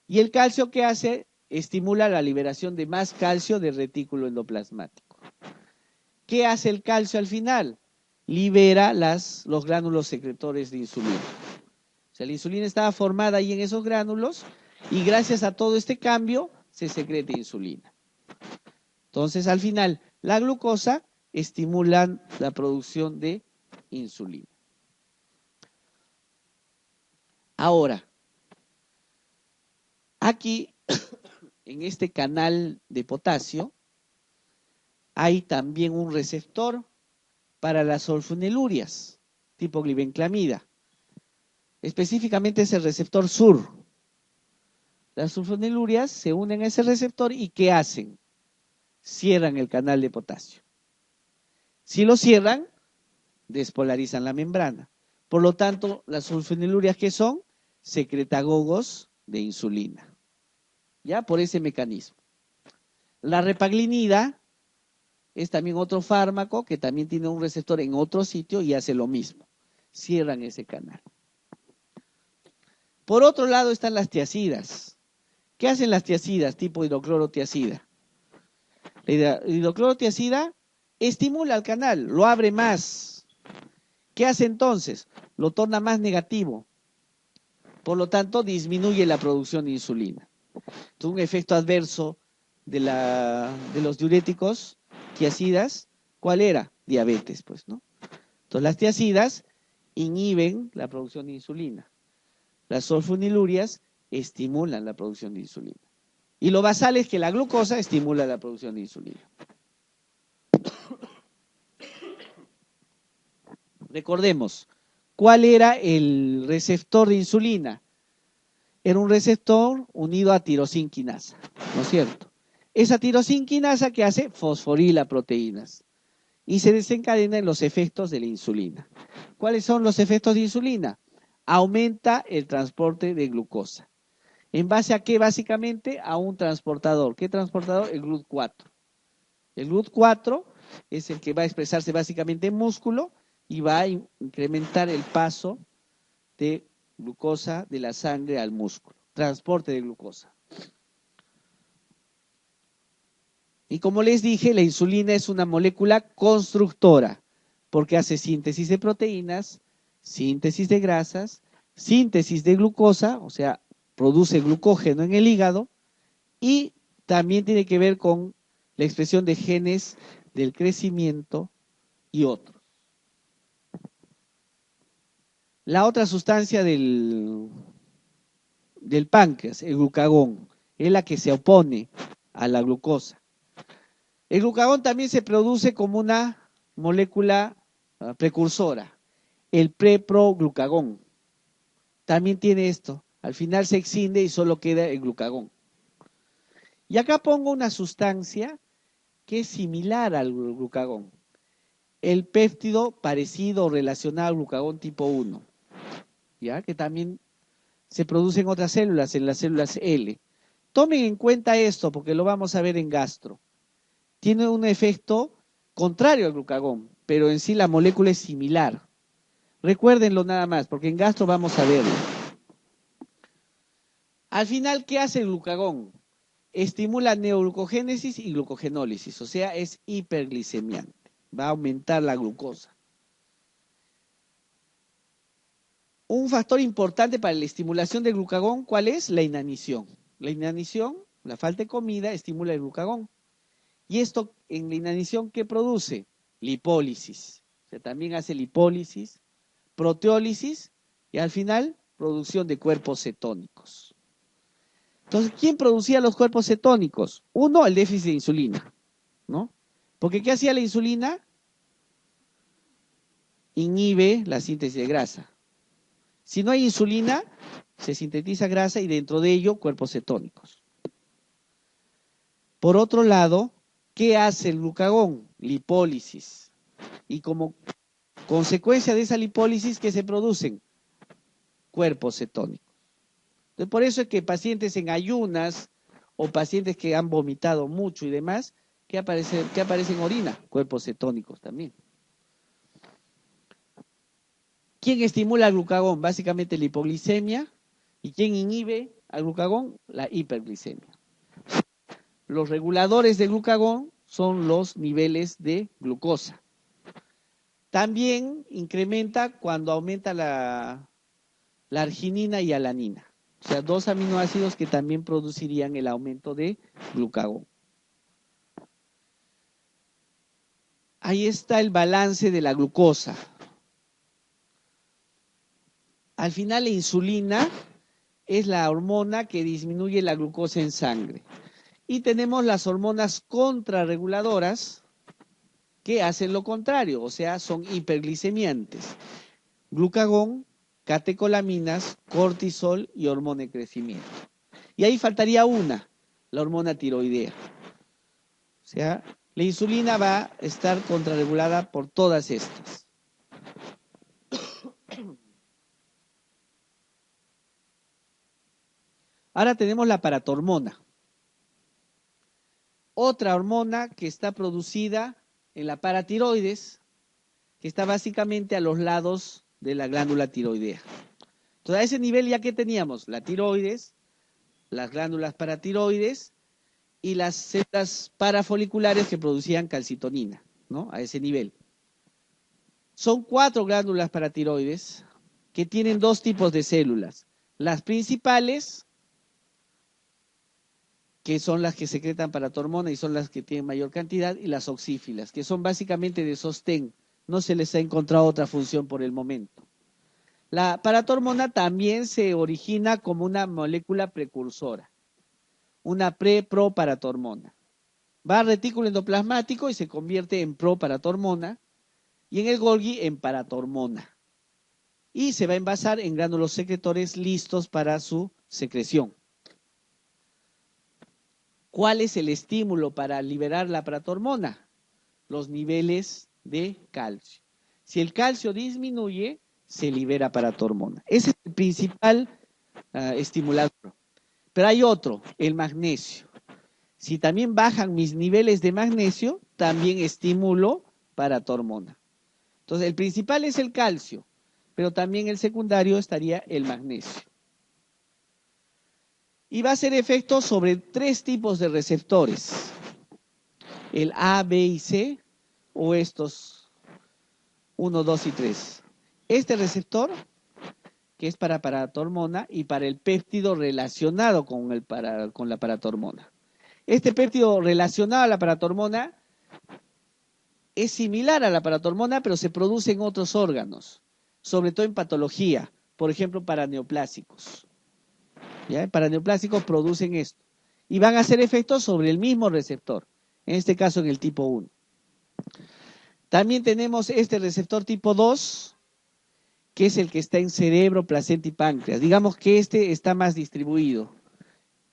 ¿Y el calcio qué hace? Estimula la liberación de más calcio del retículo endoplasmático. ¿Qué hace el calcio al final? Libera los gránulos secretores de insulina. O sea, la insulina estaba formada ahí en esos gránulos y gracias a todo este cambio se secreta insulina. Entonces, al final, la glucosa estimula la producción de insulina. Ahora, aquí, en este canal de potasio, hay también un receptor para las sulfonilurias, tipo glibenclamida. Específicamente es el receptor sur. Las sulfonilurias se unen a ese receptor y ¿qué hacen? Cierran el canal de potasio. Si lo cierran, despolarizan la membrana. Por lo tanto, las sulfonilurias, ¿qué son? Secretagogos de insulina. ¿Ya? Por ese mecanismo. La repaglinida es también otro fármaco que también tiene un receptor en otro sitio y hace lo mismo. Cierran ese canal. Por otro lado están las tiacidas. ¿Qué hacen las tiacidas tipo hidroclorotiacida? La hidroclorotiacida estimula el canal, lo abre más. ¿Qué hace entonces? Lo torna más negativo. Por lo tanto, disminuye la producción de insulina. Entonces, un efecto adverso de los diuréticos, tiacidas, ¿cuál era? Diabetes, pues, ¿no? Entonces, las tiacidas inhiben la producción de insulina. Las sulfonilurias estimulan la producción de insulina. Y lo basal es que la glucosa estimula la producción de insulina. Recordemos, ¿cuál era el receptor de insulina? Era un receptor unido a tirosinquinasa, ¿no es cierto? Esa tirosinquinasa que hace fosforila proteínas y se desencadena en los efectos de la insulina. ¿Cuáles son los efectos de insulina? Aumenta el transporte de glucosa. ¿En base a qué? Básicamente a un transportador. ¿Qué transportador? El GLUT4. El GLUT4 es el que va a expresarse básicamente en músculo y va a incrementar el paso de glucosa de la sangre al músculo, transporte de glucosa. Y como les dije, la insulina es una molécula constructora, porque hace síntesis de proteínas, síntesis de grasas, síntesis de glucosa, o sea, produce glucógeno en el hígado, y también tiene que ver con la expresión de genes del crecimiento y otros. La otra sustancia del páncreas, el glucagón, es la que se opone a la glucosa. El glucagón también se produce como una molécula precursora, el preproglucagón. También tiene esto, al final se excinde y solo queda el glucagón. Y acá pongo una sustancia que es similar al glucagón, el péptido parecido o relacionado al glucagón tipo 1, ¿ya? Que también se produce en otras células, en las células L. Tomen en cuenta esto porque lo vamos a ver en gastro. Tiene un efecto contrario al glucagón, pero en sí la molécula es similar. Recuérdenlo nada más, porque en gastro vamos a verlo. Al final, ¿qué hace el glucagón? Estimula neoglucogénesis y glucogenólisis, o sea, es hiperglicemiante. Va a aumentar la glucosa. Un factor importante para la estimulación del glucagón, ¿cuál es? La inanición. La inanición, la falta de comida, estimula el glucagón. Y esto en la inanición, ¿qué produce? Lipólisis. O sea, también hace lipólisis, proteólisis y al final, producción de cuerpos cetónicos. Entonces, ¿quién producía los cuerpos cetónicos? Uno, el déficit de insulina, ¿no? Porque ¿qué hacía la insulina? Inhibe la síntesis de grasa. Si no hay insulina, se sintetiza grasa y dentro de ello cuerpos cetónicos. Por otro lado, ¿qué hace el glucagón? Lipólisis. Y como consecuencia de esa lipólisis, ¿qué se producen? Cuerpos cetónicos. Entonces, por eso es que pacientes en ayunas o pacientes que han vomitado mucho y demás, ¿qué aparece en orina? Cuerpos cetónicos también. ¿Quién estimula el glucagón? Básicamente la hipoglicemia. ¿Y quién inhibe al glucagón? La hiperglicemia. Los reguladores de glucagón son los niveles de glucosa. También incrementa cuando aumenta la arginina y alanina. O sea, dos aminoácidos que también producirían el aumento de glucagón. Ahí está el balance de la glucosa. Al final la insulina es la hormona que disminuye la glucosa en sangre. Y tenemos las hormonas contrarreguladoras que hacen lo contrario, o sea, son hiperglicemiantes. Glucagón, catecolaminas, cortisol y hormona de crecimiento. Y ahí faltaría una, la hormona tiroidea. O sea, la insulina va a estar contrarregulada por todas estas. Ahora tenemos la paratormona. Otra hormona que está producida en la paratiroides, que está básicamente a los lados de la glándula tiroidea. Entonces, a ese nivel ya que teníamos la tiroides, las glándulas paratiroides y las células parafoliculares que producían calcitonina, ¿no? A ese nivel. Son 4 glándulas paratiroides que tienen 2 tipos de células. Las principales, que son las que secretan paratormona y son las que tienen mayor cantidad, y las oxífilas, que son básicamente de sostén. No se les ha encontrado otra función por el momento. La paratormona también se origina como una molécula precursora, una pre-pro-paratormona. Va al retículo endoplasmático y se convierte en pro-paratormona y en el Golgi en paratormona. Y se va a envasar en gránulos secretores listos para su secreción. ¿Cuál es el estímulo para liberar la paratormona? Los niveles de calcio. Si el calcio disminuye, se libera paratormona. Ese es el principal estimulador. Pero hay otro, el magnesio. Si también bajan mis niveles de magnesio, también estimulo paratormona. Entonces, el principal es el calcio, pero también el secundario estaría el magnesio. Y va a hacer efecto sobre 3 tipos de receptores. El A, B y C, o estos 1, 2 y 3. Este receptor, que es para paratormona, y para el péptido relacionado con la paratormona. Este péptido relacionado a la paratormona es similar a la paratormona, pero se produce en otros órganos, sobre todo en patología, por ejemplo, para neoplásicos. ¿Ya? Para neoplásicos producen esto y van a hacer efectos sobre el mismo receptor, en este caso en el tipo 1. También tenemos este receptor tipo 2, que es el que está en cerebro, placenta y páncreas. Digamos que este está más distribuido.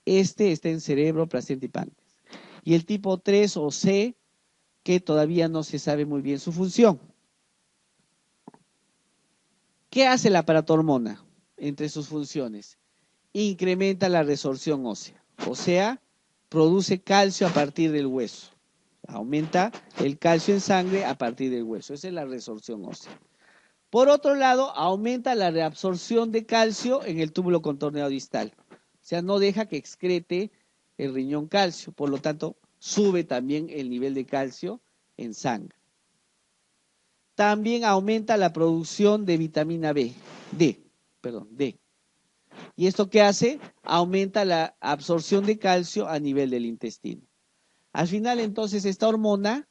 Este está en cerebro, placenta y páncreas. Y el tipo 3 o C, que todavía no se sabe muy bien su función. ¿Qué hace la paratormona entre sus funciones? Incrementa la resorción ósea, o sea, produce calcio a partir del hueso. Aumenta el calcio en sangre a partir del hueso. Esa es la resorción ósea. Por otro lado, aumenta la reabsorción de calcio en el túbulo contorneado distal. O sea, no deja que excrete el riñón calcio. Por lo tanto, sube también el nivel de calcio en sangre. También aumenta la producción de vitamina D. ¿Y esto qué hace? Aumenta la absorción de calcio a nivel del intestino. Al final, entonces, esta hormona,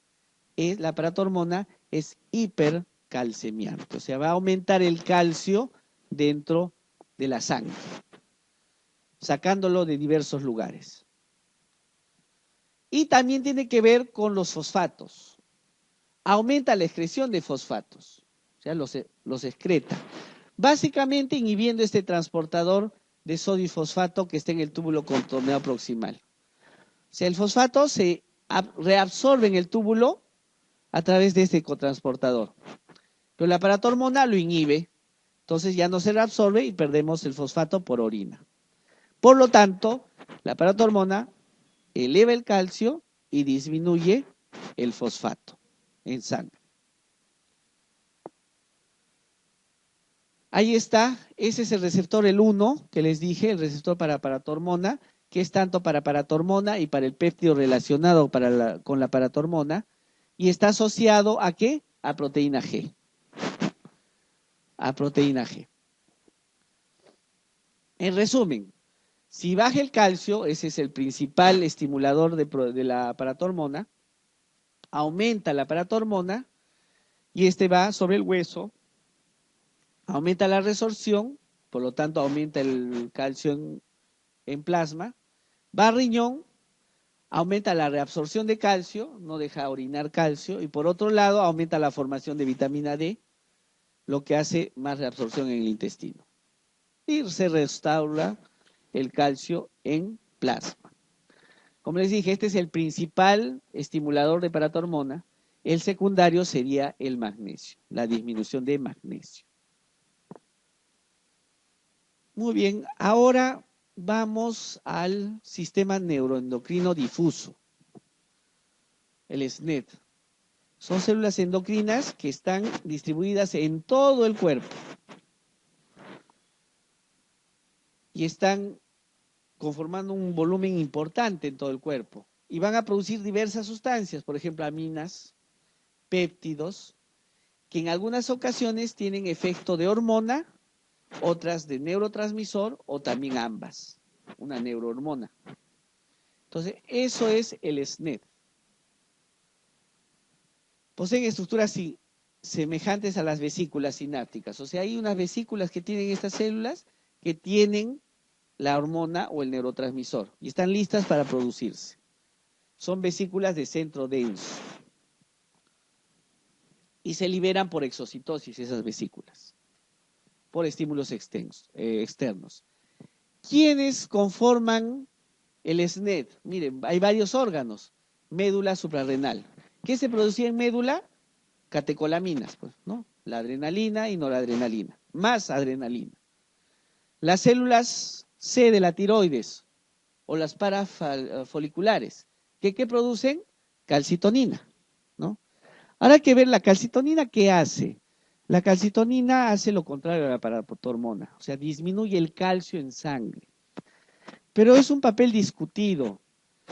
la paratormona, es hipercalcemiante. O sea, va a aumentar el calcio dentro de la sangre, sacándolo de diversos lugares. Y también tiene que ver con los fosfatos. Aumenta la excreción de fosfatos. O sea, los excreta. Básicamente inhibiendo este transportador de sodio y fosfato que está en el túbulo contorneado proximal. O sea, el fosfato se reabsorbe en el túbulo a través de este cotransportador. Pero la paratormona lo inhibe, entonces ya no se reabsorbe y perdemos el fosfato por orina. Por lo tanto, la paratormona eleva el calcio y disminuye el fosfato en sangre. Ahí está, ese es el receptor, el 1, que les dije, el receptor para paratormona, que es tanto para paratormona y para el péptido relacionado con la paratormona, y está asociado ¿a qué? A proteína G. A proteína G. En resumen, si baja el calcio, ese es el principal estimulador de la paratormona, aumenta la paratormona y este va sobre el hueso, aumenta la resorción, por lo tanto aumenta el calcio en plasma, va a riñón, aumenta la reabsorción de calcio, no deja orinar calcio, y por otro lado aumenta la formación de vitamina D, lo que hace más reabsorción en el intestino. Y se restaura el calcio en plasma. Como les dije, este es el principal estimulador de paratormona. El secundario sería el magnesio, la disminución de magnesio. Muy bien, ahora vamos al sistema neuroendocrino difuso, el SNED. Son células endocrinas que están distribuidas en todo el cuerpo y están conformando un volumen importante en todo el cuerpo y van a producir diversas sustancias, por ejemplo, aminas, péptidos, que en algunas ocasiones tienen efecto de hormona, otras de neurotransmisor o también ambas, una neurohormona. Entonces, eso es el SNED. Poseen estructuras semejantes a las vesículas sinápticas. O sea, hay unas vesículas que tienen estas células que tienen la hormona o el neurotransmisor y están listas para producirse. Son vesículas de centro denso. Y se liberan por exocitosis esas vesículas, por estímulos externos. ¿Quiénes conforman el SNED? Miren, hay varios órganos. Médula suprarrenal. ¿Qué se producía en médula? Catecolaminas, pues, ¿no? La adrenalina y noradrenalina, más adrenalina. Las células C de la tiroides o las parafoliculares, ¿qué producen? Calcitonina, ¿no? Ahora hay que ver la calcitonina, ¿qué hace? La calcitonina hace lo contrario a la paratormona, o sea, disminuye el calcio en sangre. Pero es un papel discutido.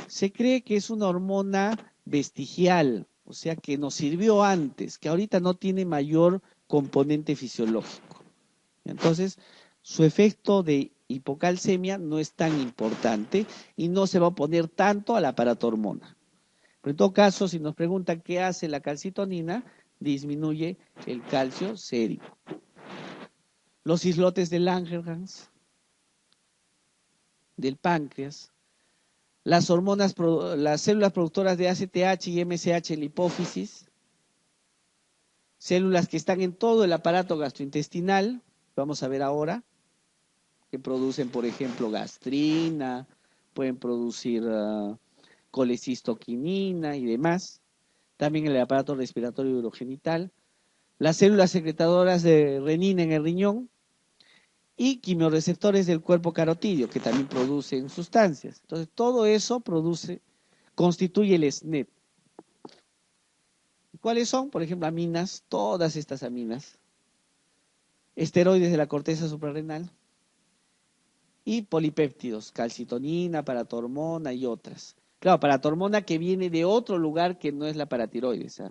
Se cree que es una hormona vestigial, o sea, que nos sirvió antes, que ahorita no tiene mayor componente fisiológico. Entonces, su efecto de hipocalcemia no es tan importante y no se va a oponer tanto a la paratormona. Pero en todo caso, si nos preguntan qué hace la calcitonina, disminuye el calcio sérico. Los islotes de Langerhans, del páncreas, las hormonas, las células productoras de ACTH y MSH en la hipófisis, células que están en todo el aparato gastrointestinal, vamos a ver ahora, que producen, por ejemplo, gastrina, pueden producir colecistoquinina y demás, también en el aparato respiratorio urogenital, las células secretadoras de renina en el riñón y quimioreceptores del cuerpo carotídeo, que también producen sustancias. Entonces, todo eso constituye el SNET. ¿Cuáles son? Por ejemplo, aminas, todas estas aminas, esteroides de la corteza suprarrenal y polipéptidos, calcitonina, paratormona y otras. Claro, paratormona que viene de otro lugar que no es la paratiroides.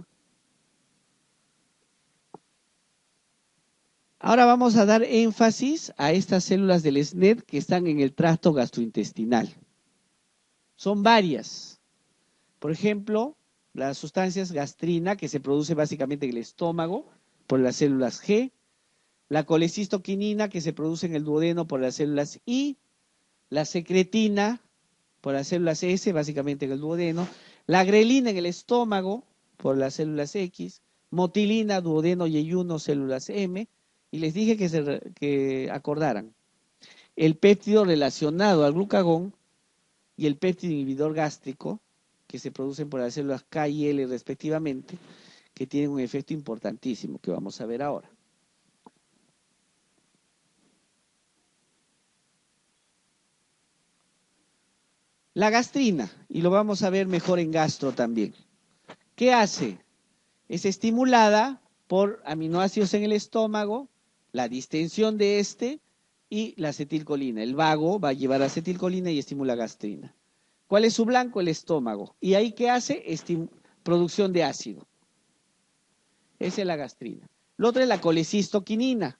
Ahora vamos a dar énfasis a estas células del SNET que están en el tracto gastrointestinal. Son varias. Por ejemplo, las sustancias gastrina, que se produce básicamente en el estómago por las células G, la colecistoquinina, que se produce en el duodeno por las células I, la secretina por las células S, básicamente en el duodeno, la grelina en el estómago por las células X, motilina, duodeno y ayuno, células M, y les dije que acordaran el péptido relacionado al glucagón y el péptido inhibidor gástrico, que se producen por las células K y L respectivamente, que tienen un efecto importantísimo que vamos a ver ahora. La gastrina, y lo vamos a ver mejor en gastro también. ¿Qué hace? Es estimulada por aminoácidos en el estómago, la distensión de este y la acetilcolina. El vago va a llevar acetilcolina y estimula gastrina. ¿Cuál es su blanco? El estómago. ¿Y ahí qué hace? Producción de ácido. Esa es la gastrina. Lo otro es la colecistoquinina.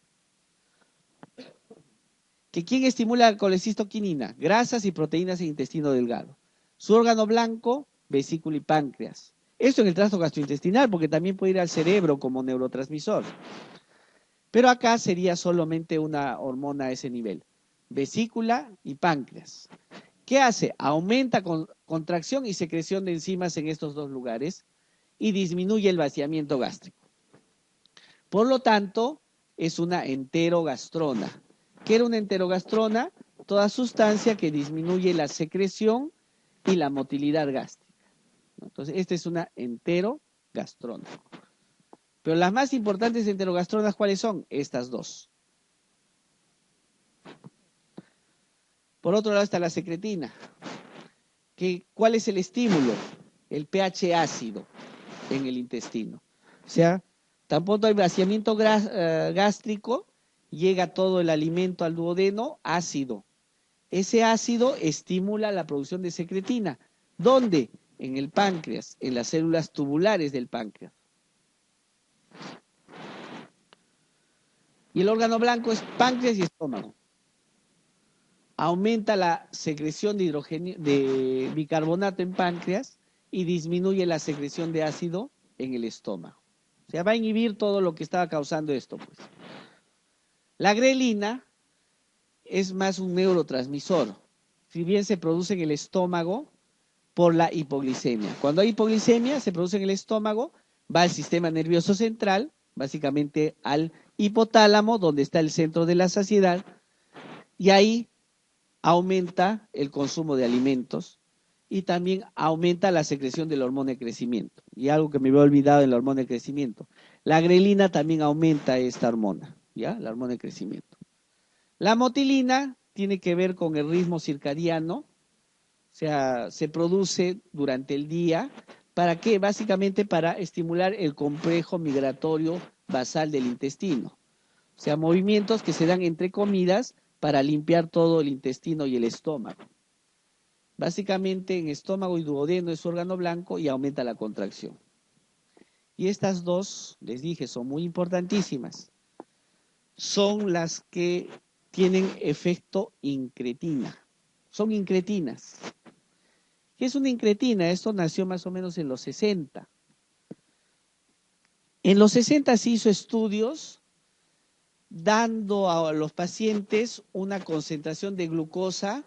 ¿Quién estimula la colecistoquinina? Grasas y proteínas en intestino delgado. Su órgano blanco, vesícula y páncreas. Esto en el tracto gastrointestinal, porque también puede ir al cerebro como neurotransmisor. Pero acá sería solamente una hormona a ese nivel. Vesícula y páncreas. ¿Qué hace? Aumenta contracción y secreción de enzimas en estos dos lugares y disminuye el vaciamiento gástrico. Por lo tanto, es una enterogastrona. ¿Qué era una enterogastrona? Toda sustancia que disminuye la secreción y la motilidad gástrica. Entonces, esta es una enterogastrona. Pero las más importantes enterogastronas, ¿cuáles son? Estas dos. Por otro lado está la secretina. ¿Cuál es el estímulo? El pH ácido en el intestino. O sea, tampoco hay vaciamiento gástrico, llega todo el alimento al duodeno ácido. Ese ácido estimula la producción de secretina. ¿Dónde? En el páncreas, en las células tubulares del páncreas. Y el órgano blanco es páncreas y estómago. Aumenta la secreción de bicarbonato en páncreas y disminuye la secreción de ácido en el estómago. O sea, va a inhibir todo lo que estaba causando esto, pues. La grelina es más un neurotransmisor. Si bien se produce en el estómago por la hipoglicemia. Cuando hay hipoglicemia, se produce en el estómago, va al sistema nervioso central, básicamente al hipotálamo, donde está el centro de la saciedad, y ahí aumenta el consumo de alimentos y también aumenta la secreción de la hormona de crecimiento. Y algo que me había olvidado en la hormona de crecimiento. La grelina también aumenta esta hormona, ¿ya? La hormona de crecimiento. La motilina tiene que ver con el ritmo circadiano, o sea, se produce durante el día ¿Para qué? Básicamente para estimular el complejo migratorio basal del intestino. O sea, movimientos que se dan entre comidas para limpiar todo el intestino y el estómago. Básicamente en estómago y duodeno es su órgano blanco y aumenta la contracción. Y estas dos, les dije, son muy importantísimas. Son las que tienen efecto incretina. Son incretinas. ¿Qué es una incretina? Esto nació más o menos en los 60. En los 60 se hizo estudios dando a los pacientes una concentración de glucosa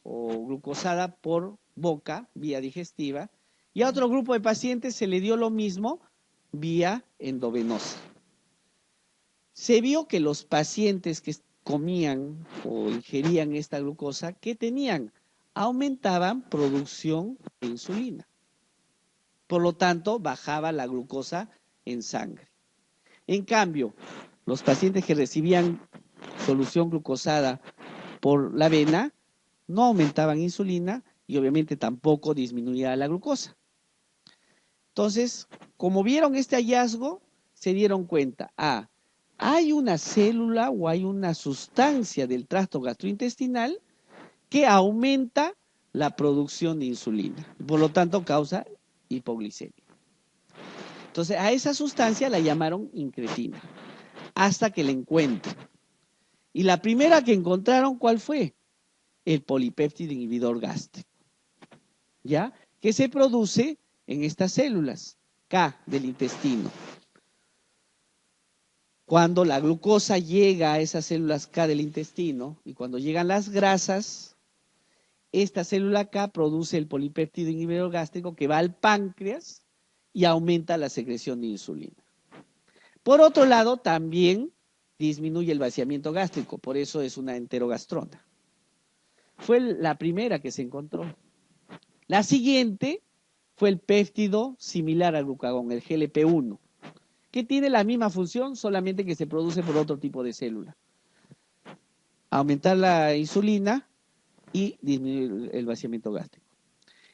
o glucosada por boca, vía digestiva, y a otro grupo de pacientes se le dio lo mismo vía endovenosa. Se vio que los pacientes que comían o ingerían esta glucosa, ¿qué tenían? Aumentaban producción de insulina. Por lo tanto, bajaba la glucosa en sangre. En cambio, los pacientes que recibían solución glucosada por la vena no aumentaban insulina y obviamente tampoco disminuía la glucosa. Entonces, como vieron este hallazgo, se dieron cuenta, hay una célula o hay una sustancia del tracto gastrointestinal que aumenta la producción de insulina y por lo tanto causa hipoglicemia. Entonces, a esa sustancia la llamaron incretina, hasta que la encuentran. Y la primera que encontraron, ¿cuál fue? El polipéptido inhibidor gástrico, ¿ya? Que se produce en estas células K del intestino. Cuando la glucosa llega a esas células K del intestino y cuando llegan las grasas, esta célula K produce el polipéptido inhibidor gástrico que va al páncreas y aumenta la secreción de insulina. Por otro lado, también disminuye el vaciamiento gástrico, por eso es una enterogastrona. Fue la primera que se encontró. La siguiente fue el péptido similar al glucagón, el GLP-1, que tiene la misma función, solamente que se produce por otro tipo de célula. Aumentar la insulina y disminuir el vaciamiento gástrico.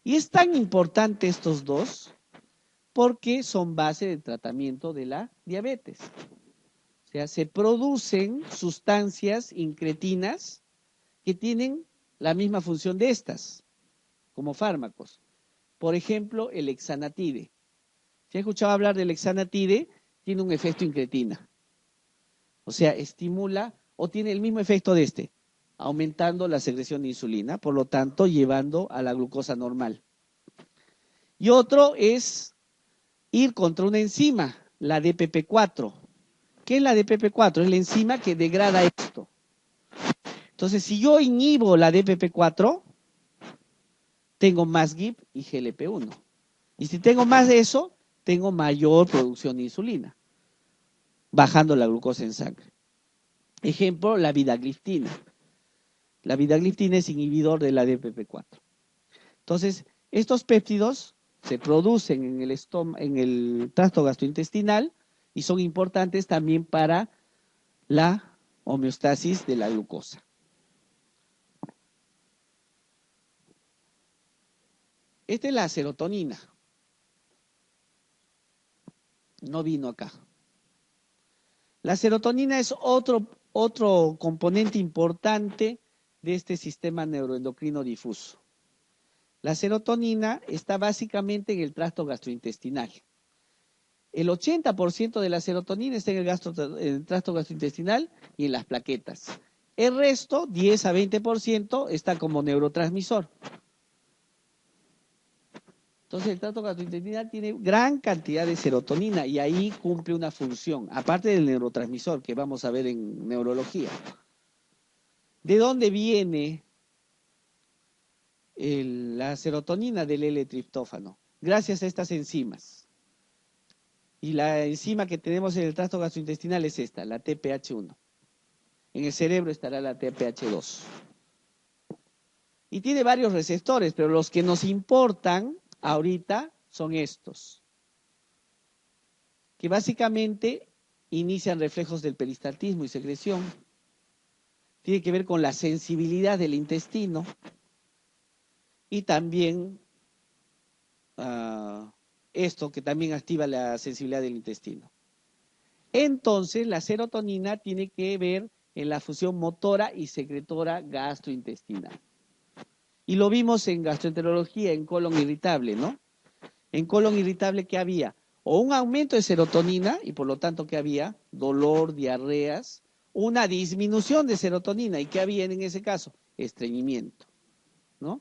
Y es tan importante estos dos porque son base de tratamiento de la diabetes. O sea, se producen sustancias incretinas que tienen la misma función de estas, como fármacos. Por ejemplo, el hexanatide. Si has escuchado hablar del hexanatide, tiene un efecto incretina. O sea, estimula o tiene el mismo efecto de este, aumentando la secreción de insulina, por lo tanto, llevando a la glucosa normal. Y otro es ir contra una enzima, la DPP4. ¿Qué es la DPP4? Es la enzima que degrada esto. Entonces, si yo inhibo la DPP4, tengo más GIP y GLP-1. Y si tengo más de eso, tengo mayor producción de insulina, bajando la glucosa en sangre. Ejemplo, la vidagliftina. La vidagliftina es inhibidor de la DPP4. Entonces, estos péptidos se producen en el tracto gastrointestinal y son importantes también para la homeostasis de la glucosa. Esta es la serotonina. No vino acá. La serotonina es otro componente importante de este sistema neuroendocrino difuso. La serotonina está básicamente en el tracto gastrointestinal. El 80% de la serotonina está en el tracto gastrointestinal y en las plaquetas. El resto, 10 a 20%, está como neurotransmisor. Entonces el tracto gastrointestinal tiene gran cantidad de serotonina y ahí cumple una función, aparte del neurotransmisor que vamos a ver en neurología. ¿De dónde viene la serotonina? Del L-triptófano, gracias a estas enzimas. Y la enzima que tenemos en el tracto gastrointestinal es esta, la TPH1. En el cerebro estará la TPH2. Y tiene varios receptores, pero los que nos importan ahorita son estos, que básicamente inician reflejos del peristaltismo y secreción. Tiene que ver con la sensibilidad del intestino y también esto que también activa la sensibilidad del intestino. Entonces, la serotonina tiene que ver en la función motora y secretora gastrointestinal. Y lo vimos en gastroenterología, en colon irritable, ¿no? En colon irritable, ¿qué había? O un aumento de serotonina, y por lo tanto, ¿qué había? Dolor, diarreas, una disminución de serotonina. ¿Y qué había en ese caso? Estreñimiento, ¿no?